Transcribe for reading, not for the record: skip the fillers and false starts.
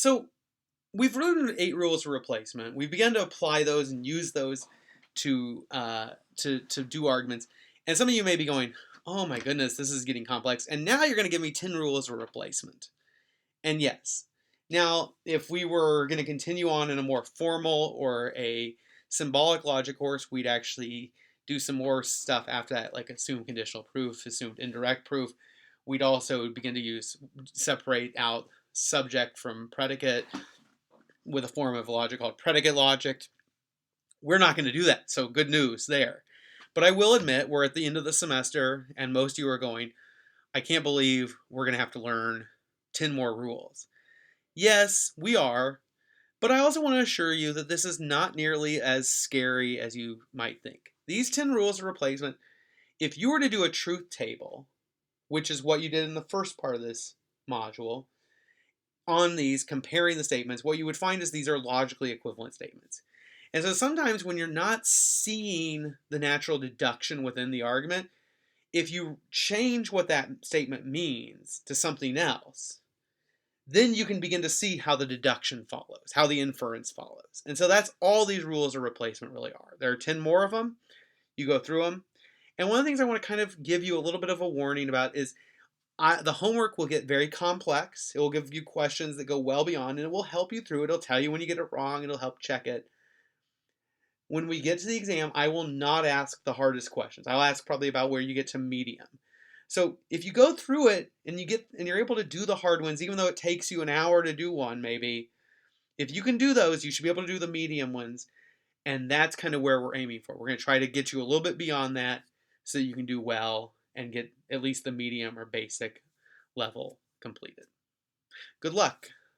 So we've learned 8 rules of replacement. We've begun to apply those and use those to do arguments. And some of you may be going, "Oh my goodness, this is getting complex." And now you're going to give me 10 rules of replacement. And yes. Now, if we were going to continue on in a more formal or a symbolic logic course, we'd actually do some more stuff after that, like assumed conditional proof, assumed indirect proof. We'd also begin to separate out subject from predicate with a form of logic called predicate logic. We're not going to do that, so good news there. But I will admit, we're at the end of the semester, and most of you are going, I can't believe we're going to have to learn 10 more rules. Yes, we are, but I also want to assure you that this is not nearly as scary as you might think. These 10 rules of replacement, if you were to do a truth table, which is what you did in the first part of this module, on these, comparing the statements, what you would find is these are logically equivalent statements. And so sometimes when you're not seeing the natural deduction within the argument, if you change what that statement means to something else, then you can begin to see how the deduction follows, how the inference follows. And so that's all these rules of replacement really are. There are 10 more of them. You go through them. And one of the things I want to kind of give you a little bit of a warning about is the homework will get very complex. It will give you questions that go well beyond, and it will help you through it. It'll tell you when you get it wrong. It'll help check it. When we get to the exam, I will not ask the hardest questions. I'll ask probably about where you get to medium. So if you go through it and you're able to do the hard ones, even though it takes you an hour to do one, maybe, if you can do those, you should be able to do the medium ones. And that's kind of where we're aiming for. We're going to try to get you a little bit beyond that so you can do well and get at least the medium or basic level completed. Good luck.